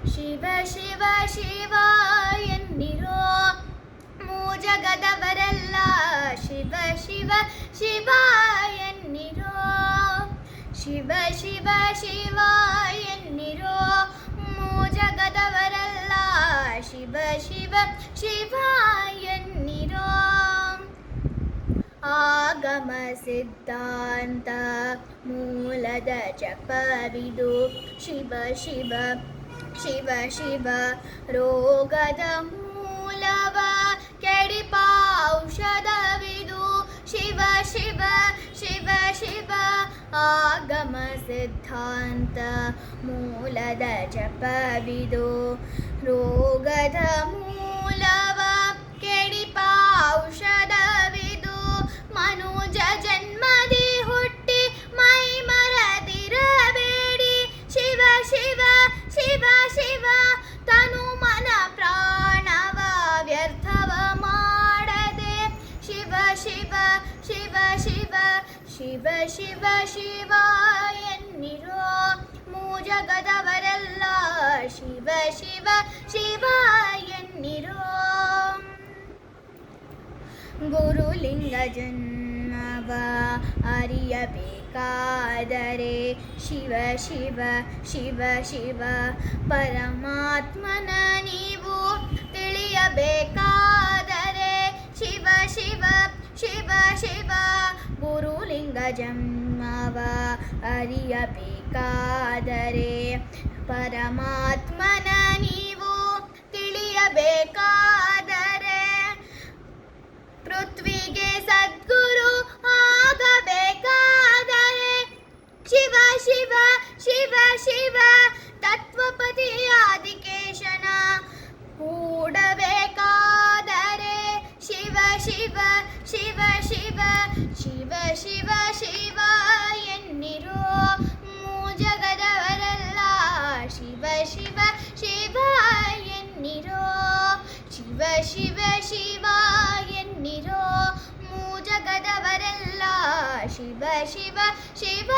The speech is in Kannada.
ಶಿವ ಶಿವ ಶಿವ ಎನ್ನಿರೋ ಮೂಜಗದವರೆಲ್ಲ ಶಿವ ಶಿವ ಶಿವ ಎನ್ನಿರೋ ಶಿವ ಶಿವ ಶಿವ ಎನ್ನಿರೋ ಮೂಜಗದವರೆಲ್ಲ ಶಿವ ಶಿವ ಶಿವ ಎನ್ನಿರೋ ಆಗಮ ಸಿದ್ಧಾಂತ ಮೂಲದ ಜಪವಿದು ಶಿವ ಶಿವ ಶಿವ ಶಿವ ರೋಗದ ಮೂಲವ ಕೆಡಿಪ ಔಷಧವಿದು ಶಿವ ಶಿವ ಶಿವ ಶಿವ ಆಗಮ ಸಿದ್ಧಾಂತ ಮೂಲದ ಜಪವಿದು ರೋಗದ ಮೂಲವ ಕೆಡಿಪ ಔಷಧವಿದು ಮನುಜ ಜನ್ಮದಿ ಹುಟ್ಟಿ ಮೈ ಮರದಿರಬೇಡಿ ಶಿವ ಶಿವ ಶಿವ ಶಿವ ತನು ಮನ ಪ್ರಾಣವ ವ್ಯರ್ಥವ ಮಾಡದೆ ಶಿವ ಶಿವ ಶಿವ ಶಿವ ಶಿವ ಶಿವ ಶಿವ ಎನ್ನಿರೋ ಮೂಜಗದವರೆಲ್ಲ ಶಿವ ಶಿವ ಶಿವ ಎನ್ನಿರೋ ಗುರುಲಿಂಗ ಜನ್ಮವ ಅರಿಯಬೇಕಾದರೆ ಶಿವ ಶಿವ ಶಿವ ಶಿವ ಪರಮಾತ್ಮನ ನೀವು ತಿಳಿಯಬೇಕಾದರೆ ಶಿವ ಶಿವ ಶಿವ ಶಿವ ಗುರುಲಿಂಗ ಜನ್ಮವ ಅರಿಯಬೇಕಾದರೆ ಪರಮಾತ್ಮನ ನೀವು ತಿಳಿಯಬೇಕಾದರೆ ಪೃಥ್ವಿಗೆ ಸದ್ಗುರು ಆಗಬೇಕಾದರೆ ಶಿವ ಶಿವ ಶಿವ ಶಿವ ತತ್ವಪತಿ ಆದಿಕೇಶನ ಕೂಡಬೇಕಾದರೆ ಶಿವ ಶಿವ ಶಿವ ಶಿವ ಶಿವ ಶಿವ ಶಿವ ಎನ್ನಿರೋ ಮೂಜಗದವರೆಲ್ಲ ಶಿವ ಶಿವ ಶಿವ ಎನ್ನಿರೋ ಶಿವ ಶಿವ ಶಿವ ಎನ್ನಿರೋ ಮೂಜಗದವರೆಲ್ಲ ಶಿವ ಶಿವ ಶಿವ